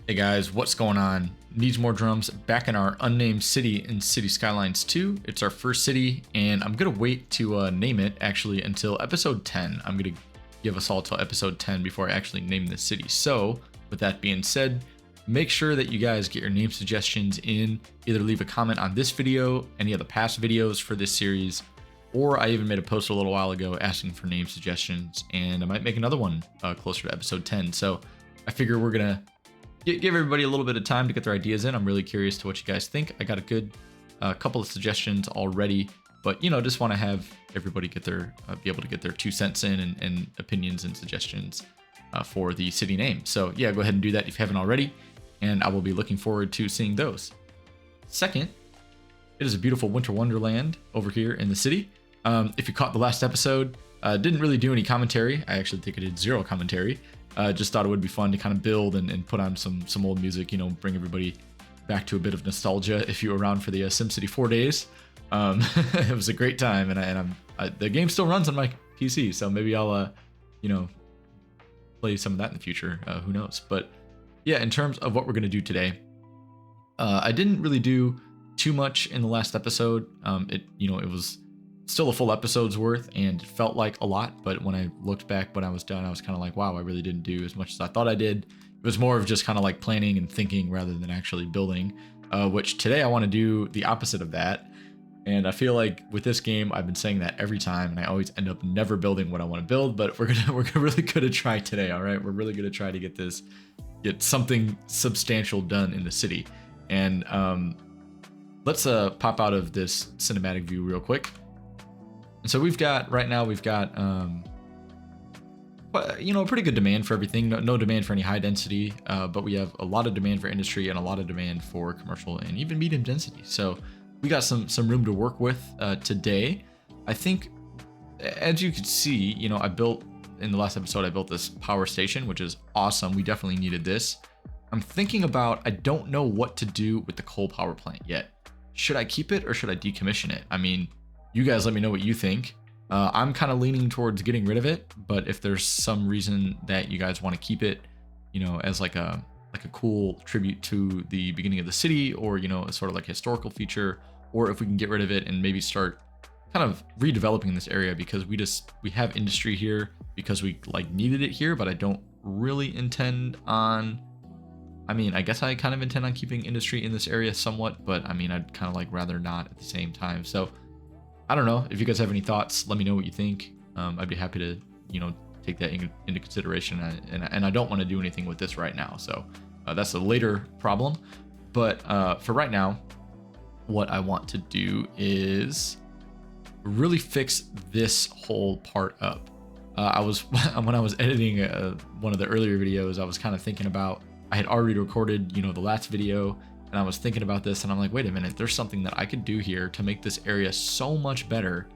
Hey guys, what's going on? Needs more drums back in our unnamed city in City Skylines 2. It's our first city, and I'm gonna wait to name it actually until episode 10. I'm gonna give us all till episode 10 before I actually name this city. So, with that being said, make sure that you guys get your name suggestions in. Either leave a comment on this video, any of the past videos for this series, or I even made a post a little while ago asking for name suggestions, and I might make another one closer to episode 10. So, I figure we're gonna give everybody a little bit of time to get their ideas in. I'm really curious to what you guys think. I got a good couple of suggestions already, but just want to have everybody get their be able to get their 2 cents in and opinions and suggestions for the city name. So yeah, go ahead and do that if you haven't already, and I will be looking forward to seeing those. Second, it is a beautiful winter wonderland over here in the city. If you caught the last episode, didn't really do any commentary. I actually think I did 0 commentary. Just thought it would be fun to kind of build and put on some old music, bring everybody back to a bit of nostalgia if you were around for the SimCity 4 days. It was a great time, and the game still runs on my PC, so maybe I'll play some of that in the future. Who knows? But yeah, in terms of what we're gonna do today, I didn't really do too much in the last episode. It was still a full episode's worth, and it felt like a lot, but when I looked back when I was done, I was kind of like, wow, I really didn't do as much as I thought I did. It was more of just kind of like planning and thinking rather than actually building, which today I want to do the opposite of that. And I feel like with this game, I've been saying that every time, and I always end up never building what I want to build, but we're really gonna try today. All right, we're really gonna try to get something substantial done in the city. And let's pop out of this cinematic view real quick. And so right now we've got a pretty good demand for everything. No demand for any high density, but we have a lot of demand for industry and a lot of demand for commercial and even medium density. So we got some room to work with today. I think, as you can see, I built in the last episode, I built this power station, which is awesome. We definitely needed this. I'm thinking about, I don't know what to do with the coal power plant yet. Should I keep it or should I decommission it? I mean, you guys let me know what you think. I'm kind of leaning towards getting rid of it, but if there's some reason that you guys want to keep it, as like a cool tribute to the beginning of the city, or a sort of like historical feature, or if we can get rid of it and maybe start kind of redeveloping this area, because we have industry here because we needed it here, but I don't really intend on. I mean, I guess I kind of intend on keeping industry in this area somewhat, but I mean, I'd kind of rather not at the same time. So I don't know if you guys have any thoughts. Let me know what you think. I'd be happy to, take that into consideration. And I don't want to do anything with this right now. So that's a later problem. But for right now, what I want to do is really fix this whole part up. When I was editing one of the earlier videos, I was kind of thinking about, I had already recorded, the last video, and I was thinking about this, and I'm like, wait a minute, there's something that I could do here to make this area so much better.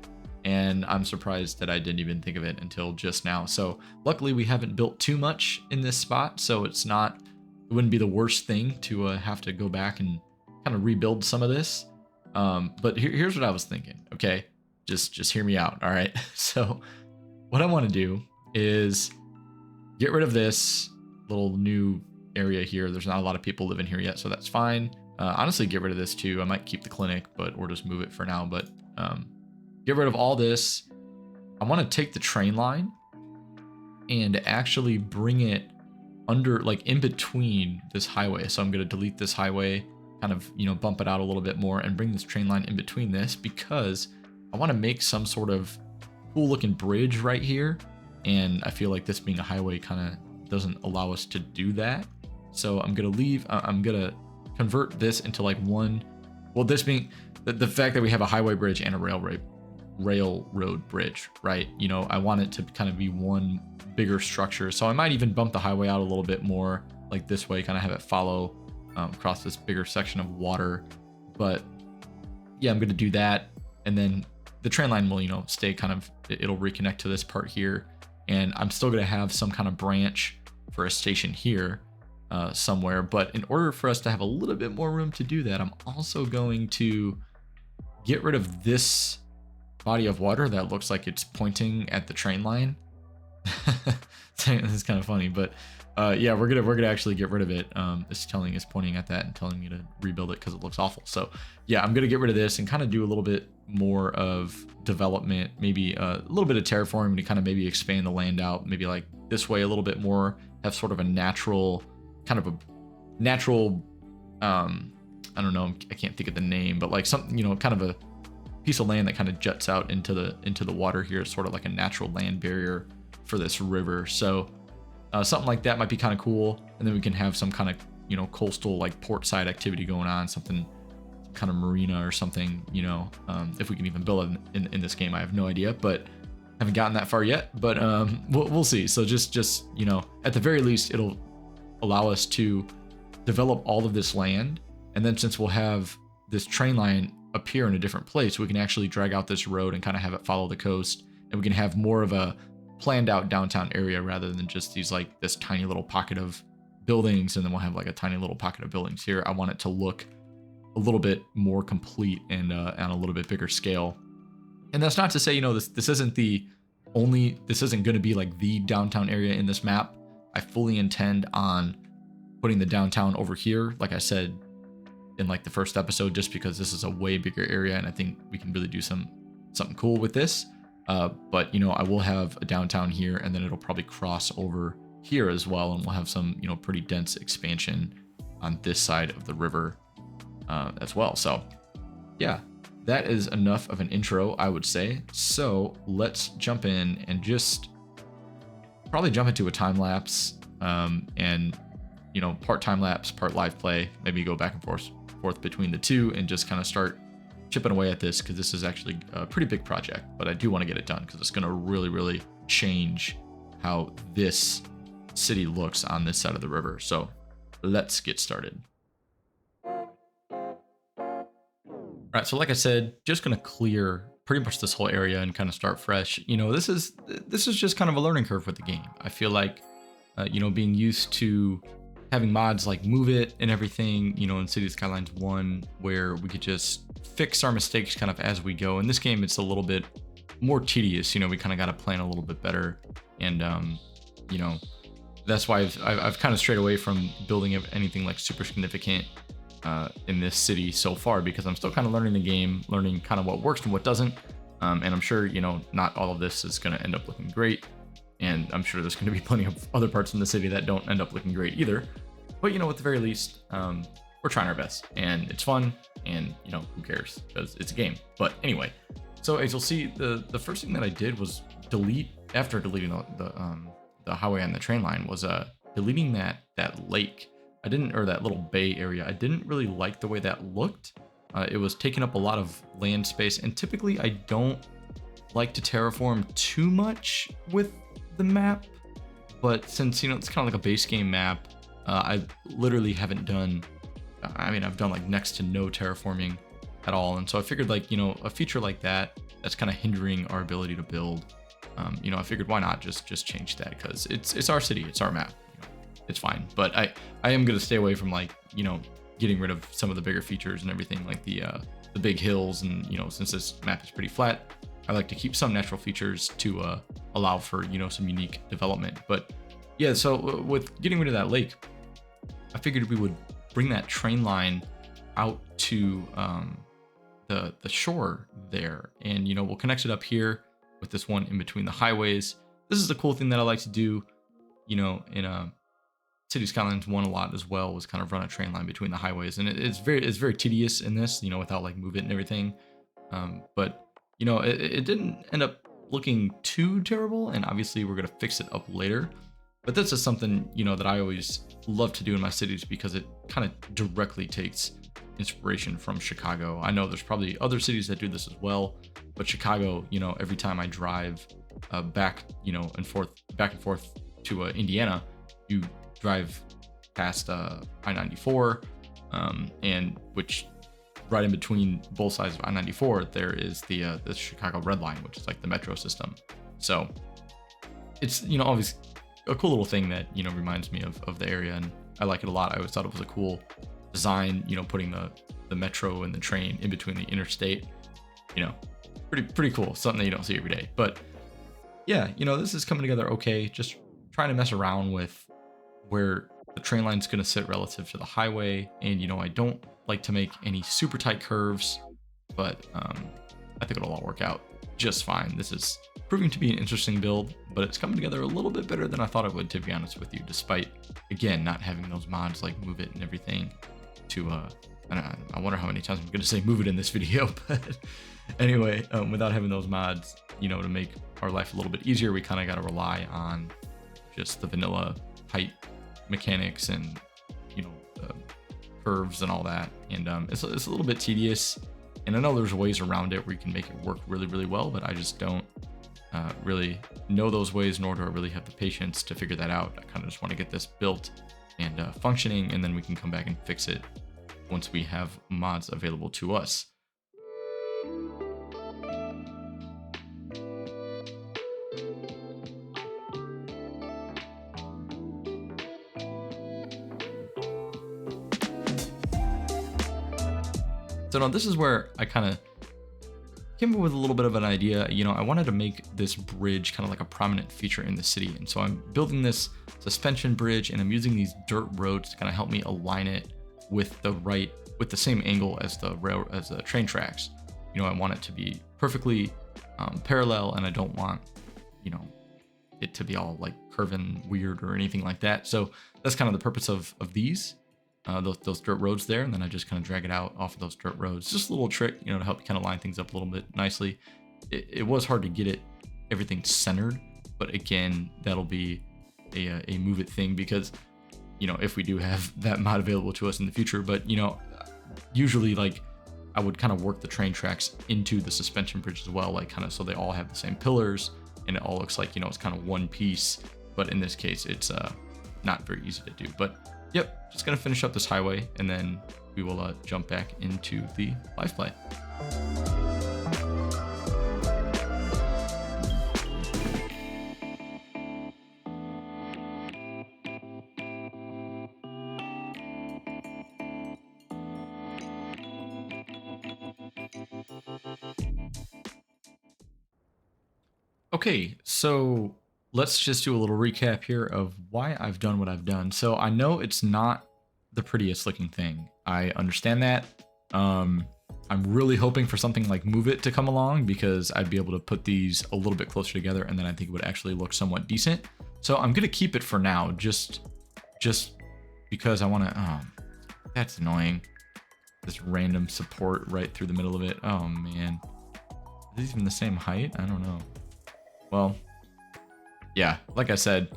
And I'm surprised that I didn't even think of it until just now. So luckily we haven't built too much in this spot, so it wouldn't be the worst thing to have to go back and kind of rebuild some of this. But here's what I was thinking. Okay, just hear me out. All right. So what I want to do is get rid of this little new area here. There's not a lot of people living here yet, so that's fine. Honestly, get rid of this too. I might keep the clinic, or just move it for now. But get rid of all this. I want to take the train line and actually bring it under, in between this highway. So I'm going to delete this highway, kind of bump it out a little bit more, and bring this train line in between this, because I want to make some sort of cool looking bridge right here. And I feel like this being a highway kind of doesn't allow us to do that. So I'm gonna convert this into one. Well, this being the fact that we have a highway bridge and a railroad bridge, right? I want it to kind of be one bigger structure. So I might even bump the highway out a little bit more, like this way, kind of have it follow across this bigger section of water. But yeah, I'm gonna do that, and then the train line will, stay kind of. It'll reconnect to this part here, and I'm still gonna have some kind of branch for a station here. Somewhere, but in order for us to have a little bit more room to do that, I'm also going to get rid of this body of water that looks like it's pointing at the train line. It's kind of funny, but Yeah, we're gonna actually get rid of it. It's pointing at that and telling me to rebuild it because it looks awful. So yeah, I'm gonna get rid of this and kind of do a little bit more of development, maybe a little bit of terraforming to kind of maybe expand the land out, maybe like this way a little bit more, have sort of a natural I don't know, I can't think of the name, but like something, kind of a piece of land that kind of juts out into the water here. It's sort of like a natural land barrier for this river. So something like that might be kind of cool. And then we can have some kind of, coastal like port side activity going on, something kind of marina or something, if we can even build it in this game. I have no idea, but haven't gotten that far yet, but we'll see. So just at the very least, it'll allow us to develop all of this land. And then since we'll have this train line appear in a different place, we can actually drag out this road and kind of have it follow the coast, and we can have more of a planned out downtown area rather than just these like this tiny little pocket of buildings, and then we'll have like a tiny little pocket of buildings here. I want it to look a little bit more complete and on a little bit bigger scale. And that's not to say, this isn't going to be like the downtown area in this map. I fully intend on putting the downtown over here, like I said in like the first episode, just because this is a way bigger area and I think we can really do something cool with this. But I will have a downtown here, and then it'll probably cross over here as well, and we'll have some pretty dense expansion on this side of the river as well. So yeah, that is enough of an intro, I would say. So let's jump in and just probably jump into a time lapse, and part time lapse, part live play. Maybe go back and forth between the two and just kind of start chipping away at this, because this is actually a pretty big project, but I do want to get it done because it's going to really change how this city looks on this side of the river. So let's get started. All right, so like I said, just going to clear pretty much this whole area and kind of start fresh. This is just kind of a learning curve with the game. I feel like being used to having mods like MoveIt and everything, in Cities Skylines 1, where we could just fix our mistakes kind of as we go. In this game, it's a little bit more tedious. We kind of got to plan a little bit better, and that's why I've kind of strayed away from building anything like super significant in this city so far, because I'm still kind of learning the game, learning kind of what works and what doesn't. And I'm sure, not all of this is going to end up looking great. And I'm sure there's going to be plenty of other parts in the city that don't end up looking great either. But, at the very least, we're trying our best, and it's fun, and, who cares, because it's a game. But anyway, so as you'll see, the first thing that I did was after deleting the highway on the train line, was deleting that lake. Or that little bay area. I didn't really like the way that looked. It was taking up a lot of land space, and typically I don't like to terraform too much with the map, but since it's kind of like a base game map, I literally haven't done, I've done like next to no terraforming at all, and so I figured like a feature like that's kind of hindering our ability to build. I figured why not just change that, because it's our city, it's our map, it's fine. But I am gonna stay away from like getting rid of some of the bigger features and everything, like the big hills, and since this map is pretty flat, I like to keep some natural features to allow for some unique development. But yeah, so with getting rid of that lake, I figured we would bring that train line out to the shore there, and we'll connect it up here with this one in between the highways. This is the cool thing that I like to do, in City Skylines 1 a lot as well, was kind of run a train line between the highways, and it's very tedious in this, without like MoveIt and everything. But it didn't end up looking too terrible, and obviously we're gonna fix it up later. But this is something that I always love to do in my cities, because it kind of directly takes inspiration from Chicago. I know there's probably other cities that do this as well, but Chicago, every time I drive back and forth to Indiana, you drive past I-94, and which right in between both sides of I-94 there is the Chicago Red Line, which is like the metro system. So it's always a cool little thing that reminds me of the area, and I like it a lot. I always thought it was a cool design, putting the metro and the train in between the interstate. Pretty cool, something that you don't see every day. But yeah, this is coming together okay. Just trying to mess around with where the train line's going to sit relative to the highway. And, you know, I don't like to make any super tight curves, but I think it'll all work out just fine. This is proving to be an interesting build, but it's coming together a little bit better than I thought it would, to be honest with you, despite, again, not having those mods like MoveIt and everything to, I wonder how many times I'm going to say MoveIt in this video, but anyway, without having those mods, you know, to make our life a little bit easier, we kind of got to rely on just the vanilla height mechanics and, you know, curves and all that. And it's a little bit tedious. And I know there's ways around it where you can make it work really, really well, but I just don't really know those ways, nor do I really have the patience to figure that out. I kind of just want to get this built and functioning, and then we can come back and fix it once we have mods available to us. So now this is where I kind of came up with a little bit of an idea. You know, I wanted to make this bridge kind of like a prominent feature in the city. And so I'm building this suspension bridge, and I'm using these dirt roads to kind of help me align it with the same angle as the train tracks. You know, I want it to be perfectly parallel, and I don't want, you know, it to be all like curving weird or anything like that. So that's kind of the purpose of these. Those dirt roads there, and then I just kind of drag it out off of those dirt roads. Just a little trick, you know, to help you kind of line things up a little bit nicely. It was hard to get everything centered, but again, that'll be a MoveIt thing, because, you know, if we do have that mod available to us in the future. But, you know, usually like I would kind of work the train tracks into the suspension bridge as well, like kind of so they all have the same pillars and it all looks like, you know, it's kind of one piece. But in this case, it's not very easy to do. But yep, just gonna finish up this highway, and then we will jump back into the live play. Okay, so let's just do a little recap here of why I've done what I've done. So I know it's not the prettiest looking thing. I understand that. I'm really hoping for something like MoveIt to come along, because I'd be able to put these a little bit closer together, and then I think it would actually look somewhat decent. So I'm gonna keep it for now, just because I wanna, that's annoying. This random support right through the middle of it. Oh man, are these even the same height? I don't know. Well, yeah, like I said,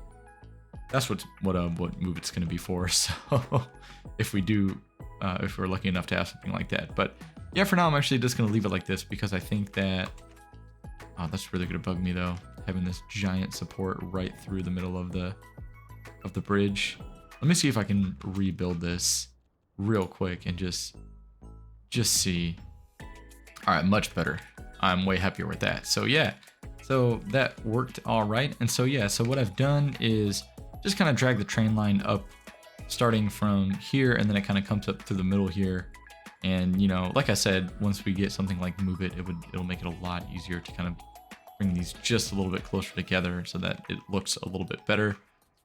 that's what MoveIt's going to be for. So if we're lucky enough to have something like that. But yeah, for now, I'm actually just going to leave it like this, because I think that, oh, that's really going to bug me though, having this giant support right through the middle of the bridge. Let me see if I can rebuild this real quick and just see. All right, much better. I'm way happier with that. So yeah. So that worked all right. And so yeah, so what I've done is just kind of drag the train line up starting from here, and then it kind of comes up through the middle here. And, you know, like I said, once we get something like MoveIt, it'll make it a lot easier to kind of bring these just a little bit closer together so that it looks a little bit better.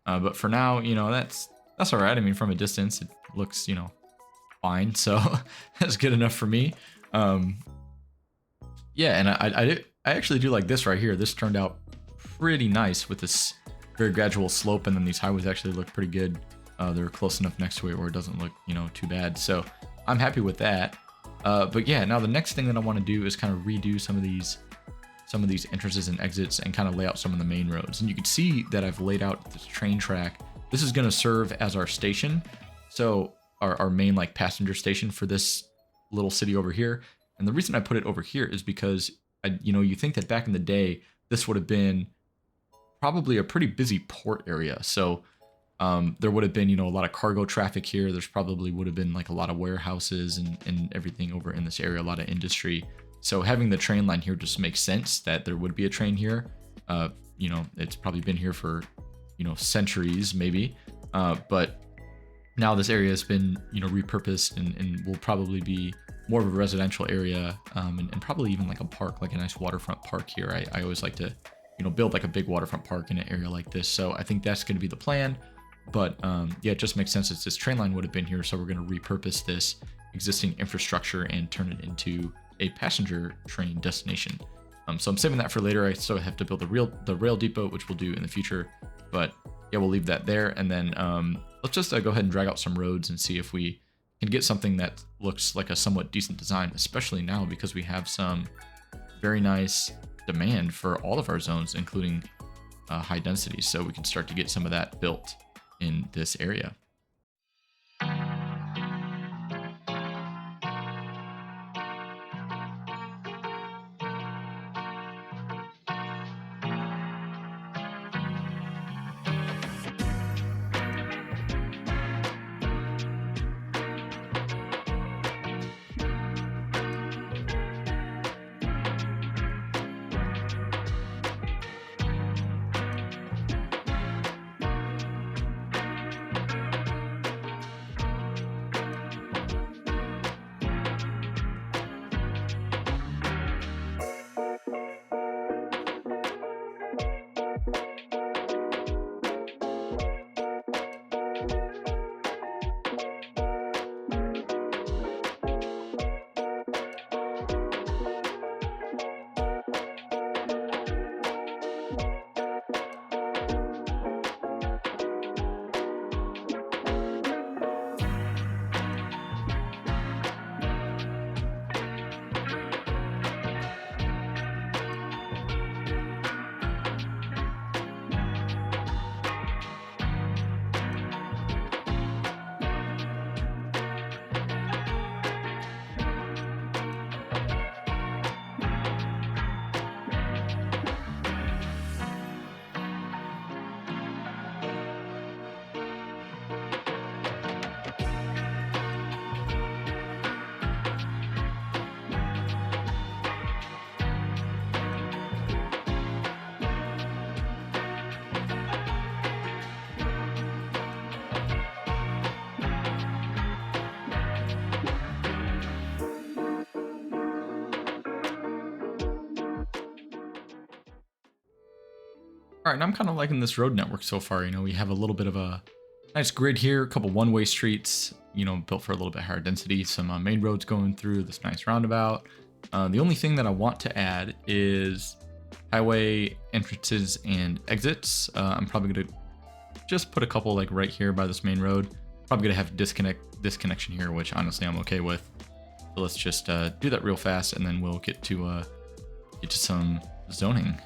But for now, you know, that's all right. I mean, from a distance, it looks, you know, fine. So that's good enough for me. Yeah, and I actually do like this right here. This turned out pretty nice with this very gradual slope, and then these highways actually look pretty good. They're close enough next to it where it doesn't look, you know, too bad. So I'm happy with that. But yeah, now the next thing that I want to do is kind of redo some of these entrances and exits and kind of lay out some of the main roads. And you can see that I've laid out this train track. This is going to serve as our station. So our main like passenger station for this little city over here. And the reason I put it over here is because you think that back in the day, this would have been probably a pretty busy port area. So there would have been, you know, a lot of cargo traffic here. There's probably would have been like a lot of warehouses and everything over in this area, a lot of industry. So having the train line here just makes sense that there would be a train here. You know, it's probably been here for, you know, centuries maybe. But now this area has been, you know, repurposed and will probably be more of a residential area, and probably even like a park, like a nice waterfront park here. I always like to, you know, build like a big waterfront park in an area like this. So I think that's going to be the plan. But yeah, it just makes sense. It's this train line would have been here, so we're going to repurpose this existing infrastructure and turn it into a passenger train destination. So I'm saving that for later. I still have to build the rail depot, which we'll do in the future. But yeah, we'll leave that there. And then let's just go ahead and drag out some roads and see if we can get something that looks like a somewhat decent design, especially now because we have some very nice demand for all of our zones, including high density. So we can start to get some of that built in this area. All right, and I'm kind of liking this road network so far. You know, we have a little bit of a nice grid here, a couple one-way streets, you know, built for a little bit higher density, some main roads going through this nice roundabout. The only thing that I want to add is highway entrances and exits. I'm probably going to just put a couple like right here by this main road. Probably going to have this connection here, which honestly I'm okay with. So let's just do that real fast, and then we'll get to some zoning.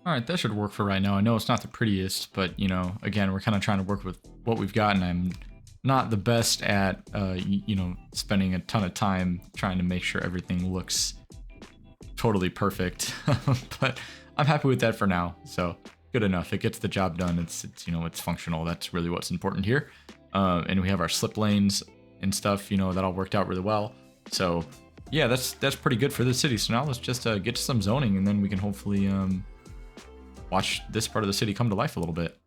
All right, that should work for right now. I know it's not the prettiest, but you know, again, we're kind of trying to work with what we've got, and I'm not the best at, you know, spending a ton of time trying to make sure everything looks totally perfect. But I'm happy with that for now. So good enough. It gets the job done. It's you know, it's functional. That's really what's important here. And we have our slip lanes and stuff. You know, that all worked out really well. So yeah, that's pretty good for this city. So now let's just get to some zoning, and then we can hopefully watch this part of the city come to life a little bit.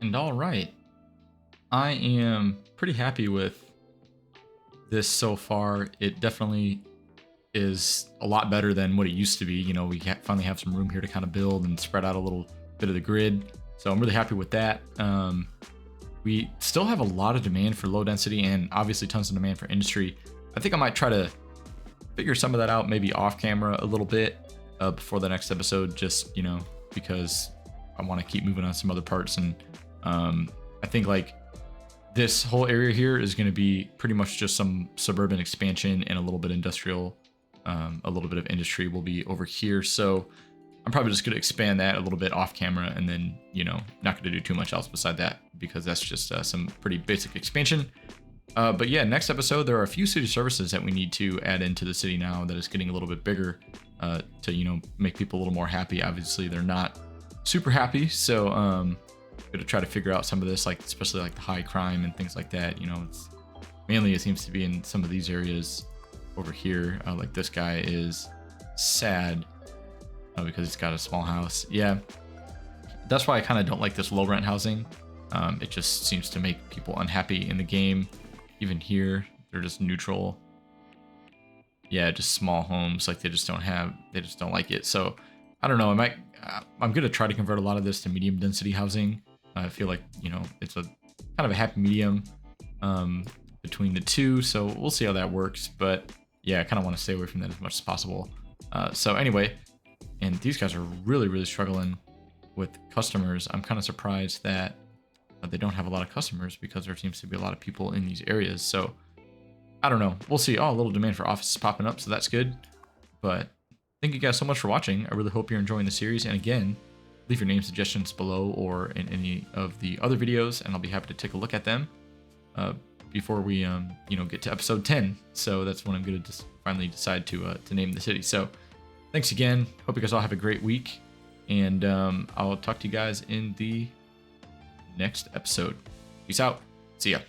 And all right, I am pretty happy with this so far. It definitely is a lot better than what it used to be. You know, we finally have some room here to kind of build and spread out a little bit of the grid. So I'm really happy with that. We still have a lot of demand for low density and obviously tons of demand for industry. I think I might try to figure some of that out maybe off camera a little bit before the next episode, just, you know, because I want to keep moving on some other parts. And I think like this whole area here is going to be pretty much just some suburban expansion and a little bit industrial. A little bit of industry will be over here. So I'm probably just going to expand that a little bit off camera, and then, you know, not going to do too much else beside that, because that's just some pretty basic expansion. But yeah, next episode, there are a few city services that we need to add into the city now that is getting a little bit bigger to, you know, make people a little more happy. Obviously, they're not super happy. So I'm going to try to figure out some of this, like especially like the high crime and things like that. You know, it's mainly, it seems to be in some of these areas over here. Like this guy is sad because he's got a small house. Yeah, that's why I kind of don't like this low rent housing. It just seems to make people unhappy in the game. Even here, they're just neutral. Yeah, just small homes. Like they just don't like it. So I don't know. I'm going to try to convert a lot of this to medium density housing. I feel like, you know, it's a kind of a happy medium between the two. So we'll see how that works. But yeah, I kind of want to stay away from that as much as possible. So anyway, and these guys are really, really struggling with customers. I'm kind of surprised that they don't have a lot of customers, because there seems to be a lot of people in these areas. So I don't know. We'll see. Oh, a little demand for offices popping up, so that's good. But thank you guys so much for watching. I really hope you're enjoying the series. And again, leave your name suggestions below or in any of the other videos, and I'll be happy to take a look at them before we you know, get to episode 10. So that's when I'm going to just finally decide to name the city. So thanks again. Hope you guys all have a great week, and I'll talk to you guys in the next episode. Peace out. See ya.